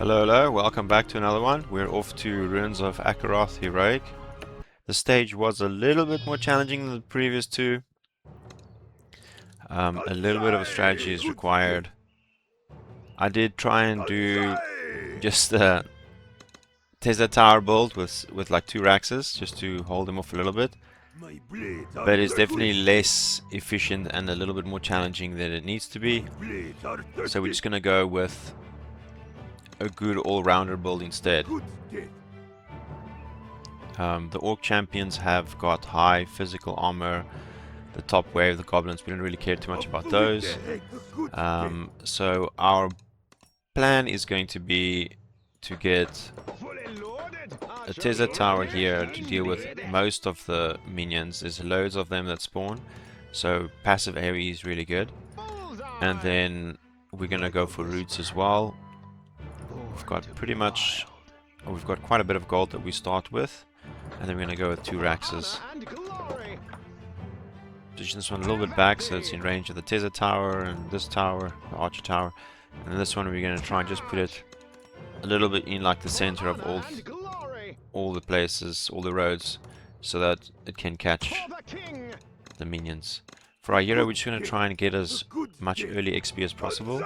Hello, hello, welcome back to another one. We're off to Ruins of Acaroth Heroic. The stage was a little bit more challenging than the previous two. A little bit of a strategy is required. I did try and do just the Tesla Tower build with like 2 Raxes, just to hold them off a little bit. But it's definitely less efficient and a little bit more challenging than it needs to be. So we're just going to go with a good all-rounder build instead. The Orc champions have got high physical armor. The top wave, the goblins, we don't really care too much about those. So our plan is going to be to get a Tesla Tower here to deal with most of the minions. There's loads of them that spawn, so passive AoE is really good. And then we're gonna go for roots as well. We've got we've got quite a bit of gold that we start with, and then we're gonna go with 2 Raxes. Position this one a little bit back so it's in range of the Tesla Tower and this tower, the Archer Tower. And then this one we're gonna try and just put it a little bit in like the center of all the places, all the roads, so that it can catch the minions. For our hero, we're just going to try and get as much early XP as possible,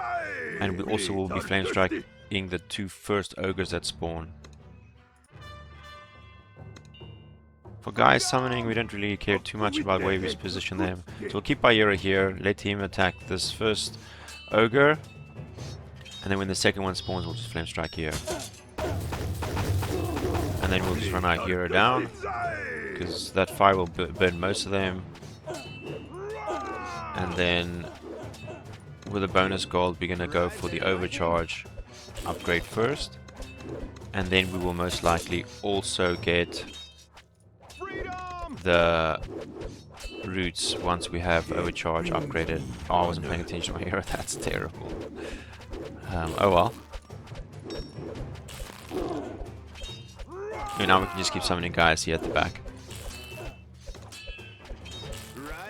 and we also will be flame striking the 2 first ogres that spawn. For guys summoning, we don't really care too much about where we position them, so we'll keep our hero here, let him attack this first ogre, and then when the second one spawns, we'll just flame strike here. And then we'll just run our hero down, because that fire will burn most of them. And then with a bonus gold, we're gonna go for the overcharge upgrade first, and then we will most likely also get the roots once we have overcharge upgraded. Oh, I wasn't paying attention to my hero. That's terrible. Oh well. And now we can just keep summoning guys here at the back.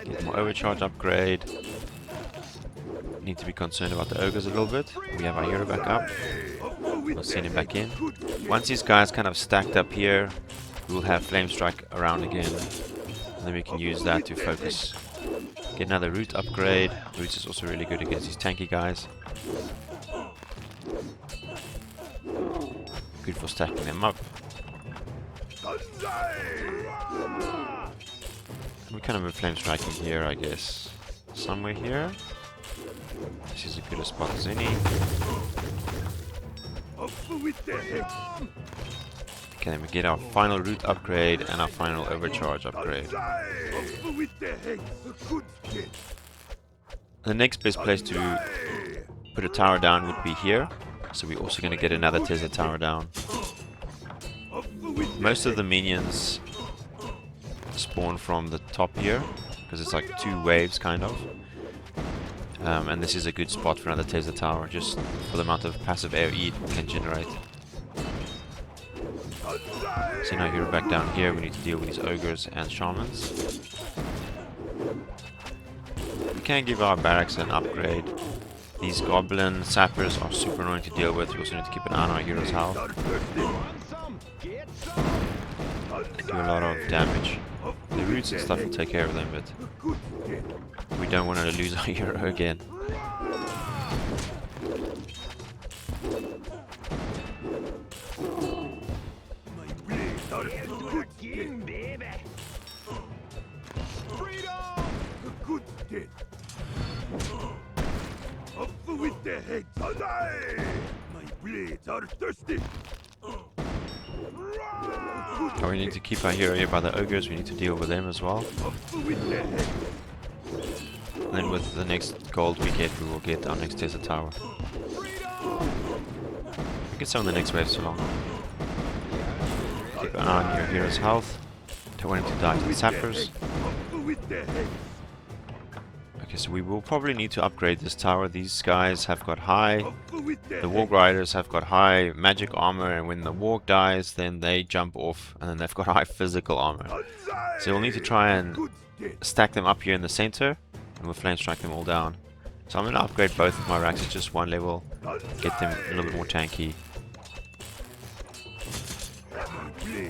Get more overcharge upgrade. Need to be concerned about the ogres a little bit. We have our hero back up. We'll send him back in. Once these guys kind of stacked up here, we'll have flame strike around again. And then we can use that to focus. Get another root upgrade. Roots is also really good against these tanky guys. Good for stacking them up. We kind of a flame striking here, I guess. Somewhere here. This is as good a spot as any. Okay, then we get our final root upgrade and our final overcharge upgrade. The next best place to put a tower down would be here. So we're also going to get another Tesla Tower down. Most of the minions spawn from the top here, because it's like 2 waves kind of. And this is a good spot for another Tesla Tower, just for the amount of passive AoE it can generate. So now here back down here, we need to deal with these ogres and shamans. We can give our barracks an upgrade. These goblin sappers are super annoying to deal with. We also need to keep an eye on our hero's health. They do a lot of damage. The roots and stuff will take care of them, but we don't want to lose our hero again. Oh, we need to keep our hero here by the ogres, we need to deal with them as well. And then with the next gold we get, we will get our next Tesla Tower. We can summon the next wave so long. Keep an eye on your hero's health. Don't want him to die to the sappers. Okay, so we will probably need to upgrade this tower. These guys have got high. The Warg Riders have got high magic armor, and when the Warg dies, then they jump off, and then they've got high physical armor. So we'll need to try and stack them up here in the center, and we'll flame strike them all down. So I'm going to upgrade both of my racks at just 1 level, get them a little bit more tanky, We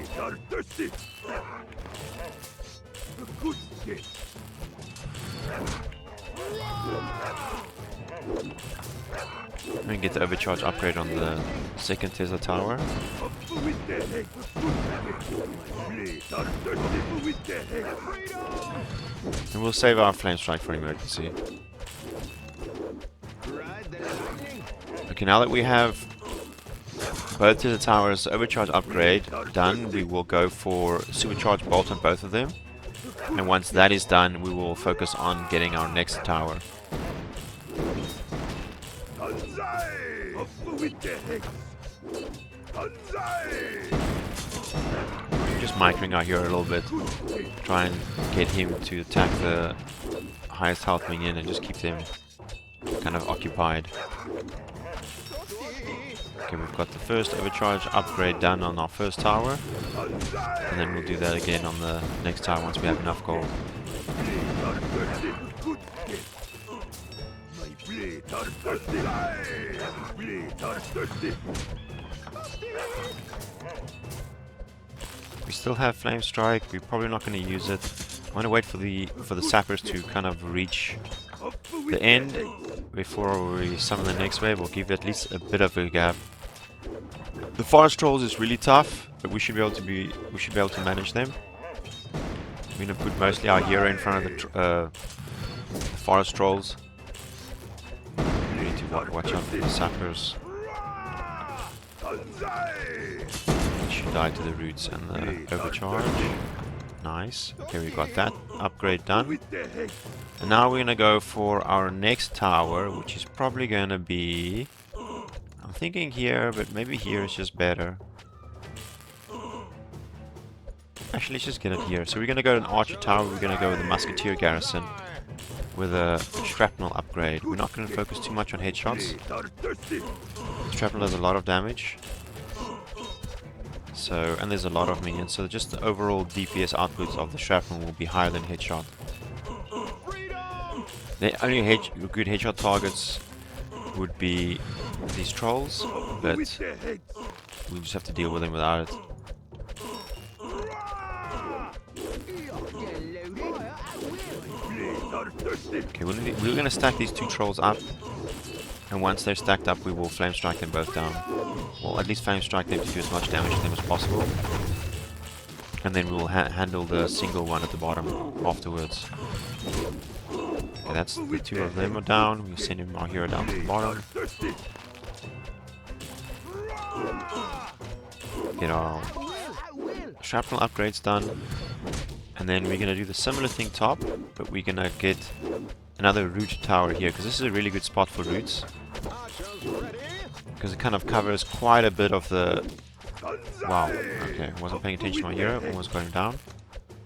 can get the overcharge upgrade on the second Tesla tower. And we'll save our flame strike for emergency. Okay, now that we have both Tesla towers overcharge upgrade done, we will go for supercharge bolt on both of them. And once that is done, we will focus on getting our next tower. Just microing our hero a little bit, try and get him to attack the highest health minion and just keep them kind of occupied. Okay, we've got the first overcharge upgrade done on our first tower, and then we'll do that again on the next tower once we have enough gold. We still have flame strike. We're probably not going to use it. I want to wait for the sappers to kind of reach the end before we summon the next wave. We'll give at least a bit of a gap. The forest trolls is really tough, but we should be able to manage them. We're going to put mostly our hero in front of the forest trolls. We need to watch out for the sappers. They should die to the roots and the overcharge. Nice. Okay, we got that upgrade done. And now we're going to go for our next tower, which is probably going to be... I'm thinking here, but maybe here is just better. Actually, let's just get it here. So we're going to go to an archer tower. We're going to go with a musketeer garrison with a shrapnel upgrade. We're not going to focus too much on headshots. Shrapnel does a lot of damage. So, and there's a lot of minions, so just the overall DPS outputs of the shrapnel will be higher than headshot. The only good headshot targets would be these trolls, but we'll just have to deal with them without it. Okay, we're going to stack these two trolls up, and once they're stacked up, we will flame strike them both down. Well, at least flame strike them to do as much damage to them as possible, and then we will handle the single one at the bottom afterwards. Okay, that's the two of them are down. We send our hero down to the bottom. Get our shrapnel upgrades done. And then we're going to do the similar thing top, but we're going to get another root tower here, because this is a really good spot for roots. Because it kind of covers quite a bit of the... Wow, okay, wasn't paying attention to my hero, almost going down.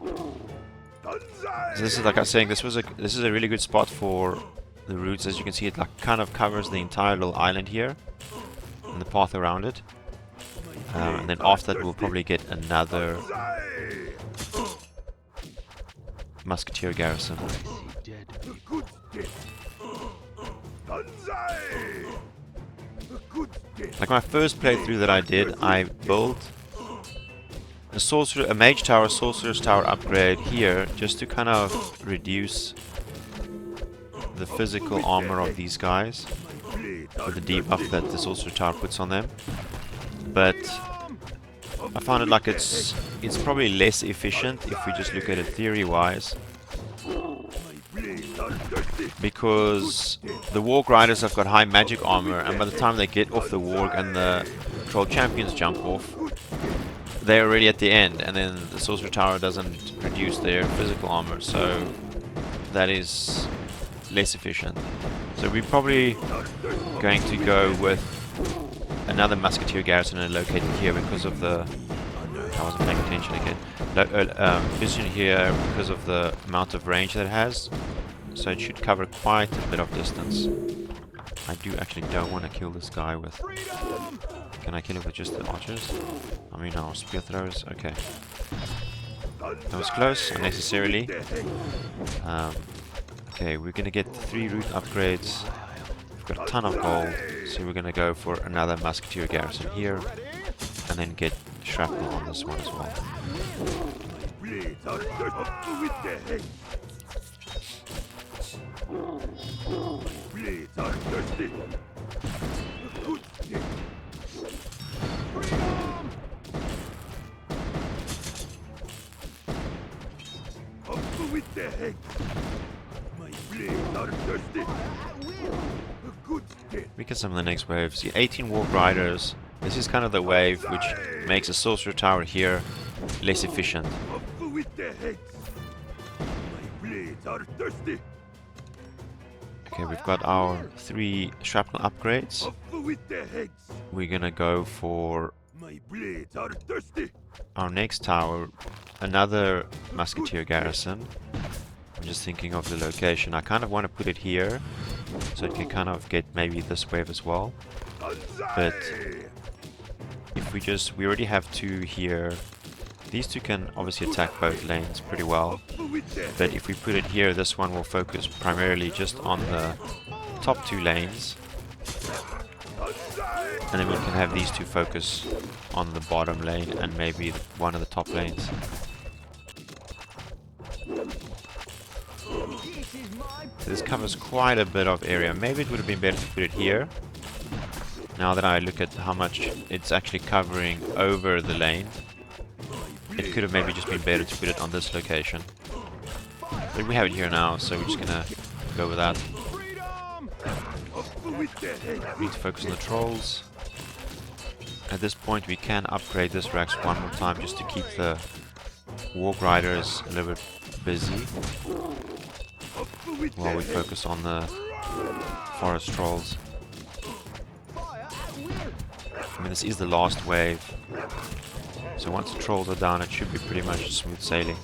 So this is, like I was saying, this is a really good spot for the roots. As you can see, it like kind of covers the entire little island here, and the path around it. And then after that we'll probably get another musketeer garrison. Like my first playthrough that I did, I built a mage tower, sorcerer's tower upgrade here, just to kind of reduce the physical armor of these guys with the debuff that the sorcerer tower puts on them. But I found it like it's probably less efficient if we just look at it theory-wise, because the warg riders have got high magic armor, and by the time they get off the warg and the troll champions jump off, they're already at the end, and then the sorcerer tower doesn't reduce their physical armor, so that is less efficient. So we're probably going to go with another musketeer garrison and locate it here because of the... I wasn't paying attention again. Position here because of the amount of range that it has, so it should cover quite a bit of distance. I don't want to kill this guy with... Can I kill him with just the archers? I mean our spear throwers? Okay. That was close, unnecessarily. Okay, we're gonna get 3 root upgrades. We've got a ton of gold, so we're gonna go for another musketeer garrison here, and then get shrapnel on this one as well. We get some of the next waves. See, 18 Warp Riders. This is kind of the wave which makes a Sorcerer Tower here less efficient. Okay, we've got our 3 shrapnel upgrades. We're gonna go for our next tower, another Musketeer garrison. I'm just thinking of the location. I kind of want to put it here, so it can kind of get maybe this wave as well. But if we already have 2 here. These 2 can obviously attack both lanes pretty well. But if we put it here, this one will focus primarily just on the top 2 lanes. And then we can have these 2 focus on the bottom lane and maybe one of the top lanes. So this covers quite a bit of area. Maybe it would have been better to put it here. Now that I look at how much it's actually covering over the lane, it could have maybe just been better to put it on this location. But we have it here now, so we're just gonna go with that. We need to focus on the trolls. At this point we can upgrade this Rax one more time just to keep the Warp Riders a little bit busy while we focus on the forest trolls. I mean, this is the last wave, so once the trolls are down it should be pretty much smooth sailing.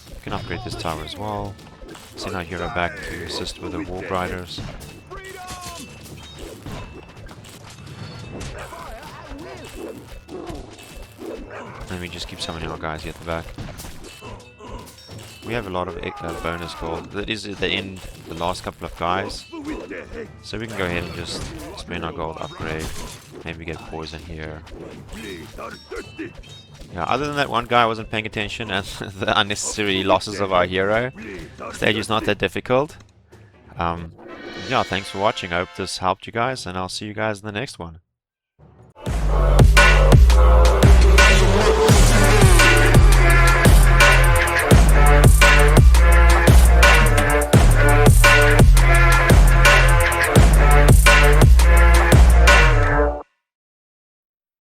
We can upgrade this tower as well. Send our hero back to assist with the Warp Riders. And we just keep summoning our guys here at the back. We have a lot of bonus gold. That is at the end, the last couple of guys. So we can go ahead and just spend our gold, upgrade, maybe get poison here. Yeah, other than that one guy wasn't paying attention and the unnecessary losses of our hero, the stage is not that difficult. Yeah, thanks for watching. I hope this helped you guys, and I'll see you guys in the next one.